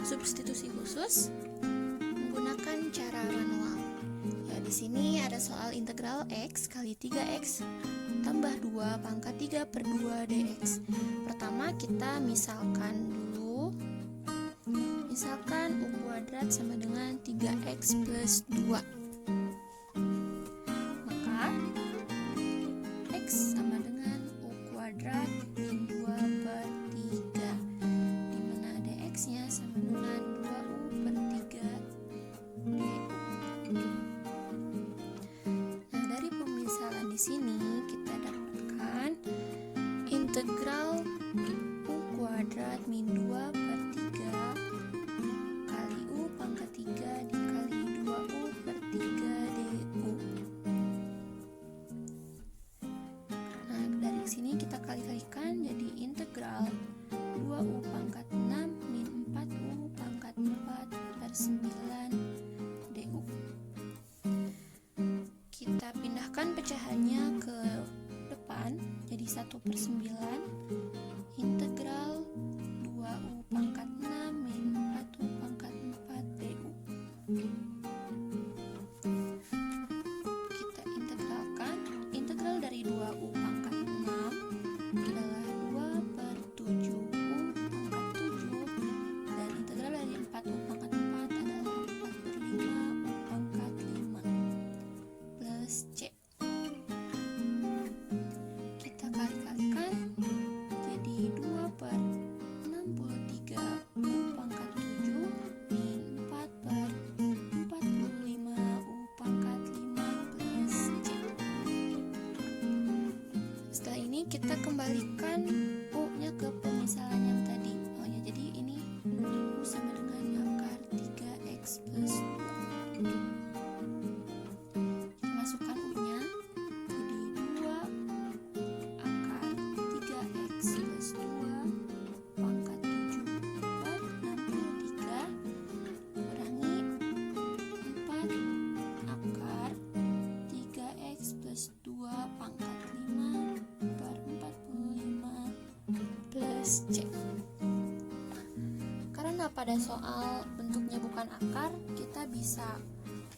substitusi khusus menggunakan cara manual. Ya, di sini ada soal integral X kali 3X tambah 2 pangkat 3 per 2 dx. Pertama kita misalkan dulu. Misalkan U kuadrat sama dengan 3X plus 2. Maka X sama dengan U kuadrat min 2 per 3, dimana dx-nya sama dengan 2U per 3 du. Nah, dari pemisalan di sini kita dapatkan integral U kuadrat min 2 per 3 kali U pangkat 3 dikali 2U per 3 du. Nah, dari sini kita kali-kalikan jadi integral 2U pangkat 6 min 4U pangkat 4 per 9 du. Kita pindahkan pecahannya ke depan jadi 1 per 9 integral 2U pangkat 6 min 4U pangkat 4 du. Kita integralkan. Integral dari 2U pangkat 6 adalah 2 per 7U pangkat 7, dan integral dari 4U pangkat 4 adalah 4 per 5U pangkat 5 plus C. Kita kali-kalikan jadi 2 per 63U pangkat 7 min 4 per 45U pangkat 5 plus C. Setelah ini kita kembalikan U-nya ke pemisalan yang tadi. Jadi ini U sama dengan akar 3X plus 2. Kita masukkan U-nya jadi 2 akar 3X plus 2 pangkat 7 per 63 kurangi 4 akar 3X plus 2 pangkat 5 per 45 plus C. Karena pada soal bentuknya bukan akar, kita bisa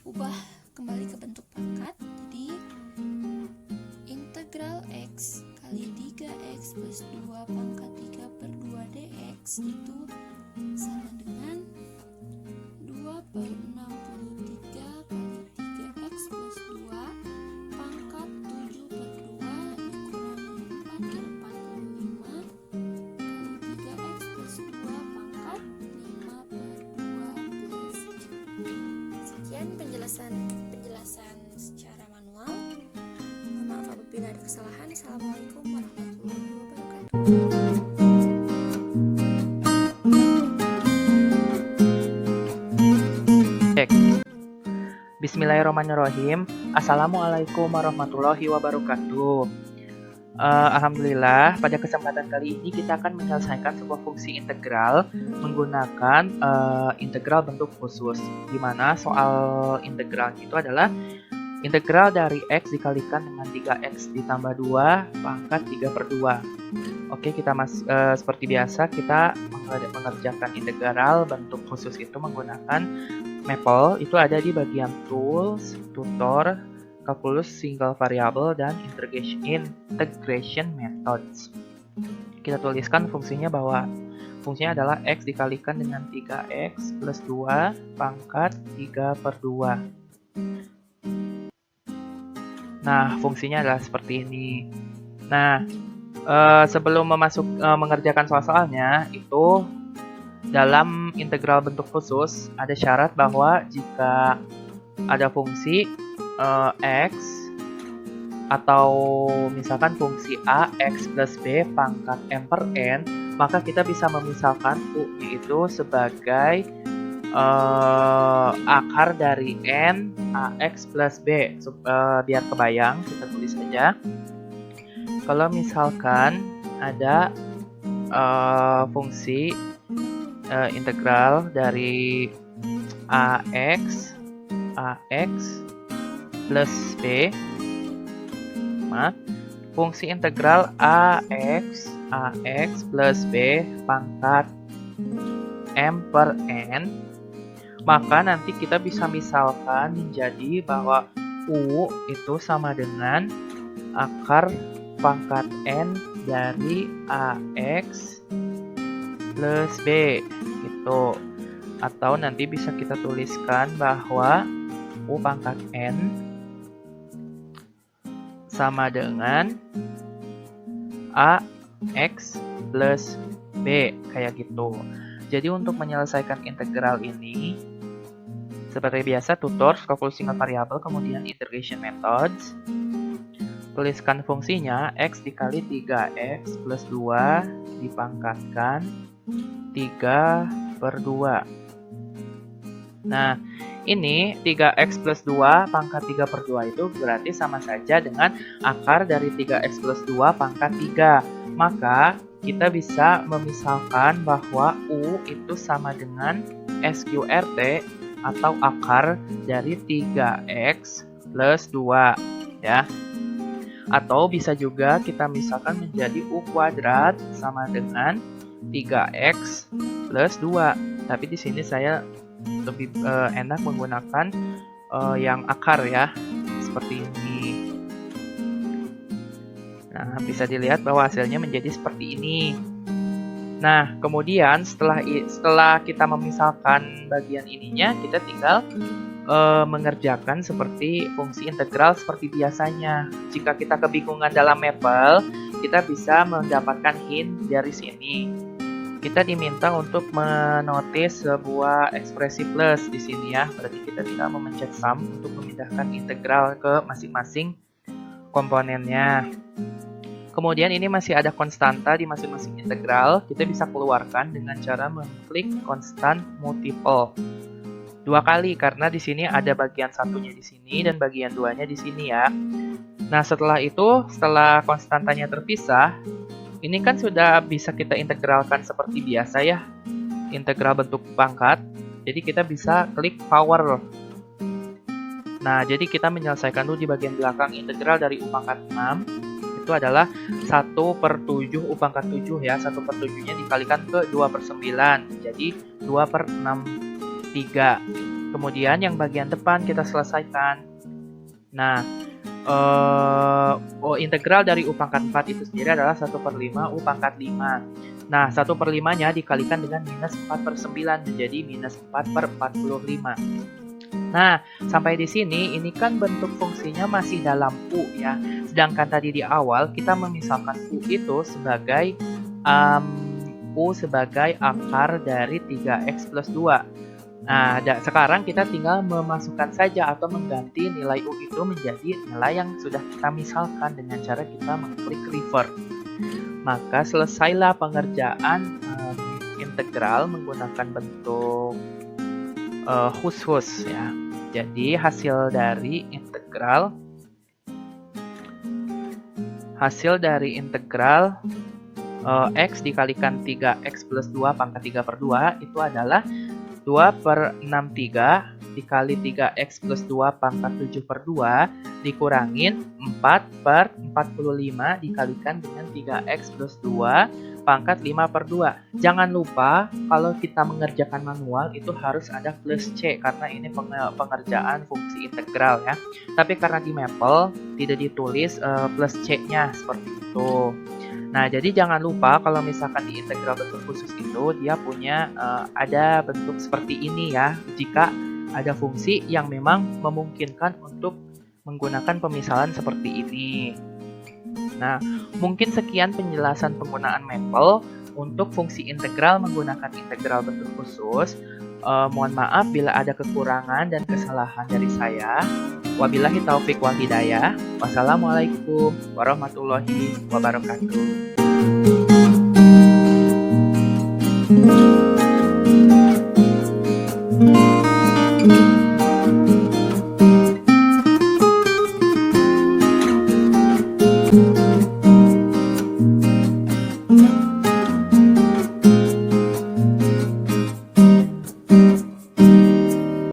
ubah kembali ke bentuk pangkat. Jadi integral X kali 3X plus 2 pangkat 3 per 2 dx itu sama dengan 2 per 63 kali 3X plus 2 pangkat 7 per 2 dikurangi 4 per 45 kali 3X plus 2 pangkat 5 per 2 plus C. Sekian penjelasan secara manual. Mohon maaf apabila ada kesalahan. Assalamualaikum warahmatullahi wabarakatuh. Bismillahirrahmanirrahim. Assalamualaikum warahmatullahi wabarakatuh. Alhamdulillah, pada kesempatan kali ini kita akan menyelesaikan sebuah fungsi integral menggunakan integral bentuk khusus, di mana soal integral itu adalah integral dari X dikalikan dengan 3X ditambah 2 pangkat 3 per 2. Oke, kita seperti biasa kita mengerjakan integral bentuk khusus itu menggunakan Maple. Itu ada di bagian Tools, Tutor, Calculus Single Variable, dan Integration Methods. Kita tuliskan fungsinya bahwa fungsinya adalah X dikalikan dengan 3X plus 2 pangkat 3 per 2. Nah, fungsinya adalah seperti ini. Nah, sebelum mengerjakan soal-soalnya, itu dalam integral bentuk khusus ada syarat bahwa jika ada fungsi X atau misalkan fungsi A X plus B pangkat M per N, maka kita bisa memisalkan U itu sebagai akar dari N AX plus B. Biar kebayang, kita tulis saja. Kalau misalkan ada fungsi integral dari AX plus B, fungsi integral AX plus B pangkat M per N, maka nanti kita bisa misalkan menjadi bahwa U itu sama dengan akar pangkat N dari AX plus B gitu. Atau nanti bisa kita tuliskan bahwa U pangkat N sama dengan AX plus B, kayak gitu. Jadi untuk menyelesaikan integral ini, seperti biasa tutor skopul single variable, kemudian integration methods. Tuliskan fungsinya X dikali 3X plus 2 dipangkatkan 3/2. Nah, ini 3X plus 2 pangkat 3/2 itu berarti sama saja dengan akar dari 3X plus 2 pangkat 3. Maka, kita bisa memisalkan bahwa U itu sama dengan SQRT atau akar dari 3X plus 2. Ya. Atau bisa juga kita misalkan menjadi U kuadrat sama dengan 3X plus 2. Tapi di sini saya lebih enak menggunakan yang akar ya, seperti ini. Nah, bisa dilihat bahwa hasilnya menjadi seperti ini. Nah, kemudian setelah kita memisalkan bagian ininya, kita tinggal mengerjakan seperti fungsi integral seperti biasanya. Jika kita kebingungan dalam Maple, kita bisa mendapatkan hint dari sini. Kita diminta untuk menotis sebuah ekspresi plus di sini ya. Berarti kita tinggal memencet sum untuk memindahkan integral ke masing-masing komponennya. Kemudian ini masih ada konstanta di masing-masing integral. Kita bisa keluarkan dengan cara mengklik constant multiple 2 kali, karena di sini ada bagian satunya di sini dan bagian 2-nya di sini ya. Nah, setelah itu, setelah konstantanya terpisah, ini kan sudah bisa kita integralkan seperti biasa ya, integral bentuk pangkat. Jadi kita bisa klik power. Nah, jadi kita menyelesaikan dulu di bagian belakang. Integral dari U pangkat 6 itu adalah 1/7 U pangkat 7 ya. 1/7-nya dikalikan ke 2/9. Jadi 2/63. Kemudian yang bagian depan kita selesaikan. Nah, integral dari U pangkat 4 itu sendiri adalah 1/5 U pangkat 5. Nah, 1/5-nya dikalikan dengan minus 4/9 menjadi minus 4/45. Nah, sampai di sini ini kan bentuk fungsinya masih dalam U ya. Sedangkan tadi di awal kita memisalkan U itu sebagai U sebagai akar dari 3X plus 2. Nah, sekarang kita tinggal memasukkan saja atau mengganti nilai U itu menjadi nilai yang sudah kita misalkan dengan cara kita mengklik revert. Maka selesailah pengerjaan integral menggunakan bentuk khusus ya. Jadi hasil dari integral X dikalikan 3X plus 2 pangkat 3/2 itu adalah 2/63 dikali 3X plus 2 pangkat 7/2 dikurangin 4/45 dikalikan dengan 3X plus 2 pangkat 5/2. Jangan lupa kalau kita mengerjakan manual itu harus ada plus C karena ini pengerjaan fungsi integral ya. Tapi karena di Maple tidak ditulis plus C-nya seperti itu. Nah, jadi jangan lupa kalau misalkan di integral bentuk khusus itu dia punya ada bentuk seperti ini ya. Jika ada fungsi yang memang memungkinkan untuk menggunakan pemisalan seperti ini. Nah, mungkin sekian penjelasan penggunaan Maple untuk fungsi integral menggunakan integral bentuk khusus. Mohon maaf bila ada kekurangan dan kesalahan dari saya. Wabillahi taufik wal hidayah. Wassalamualaikum warahmatullahi wabarakatuh.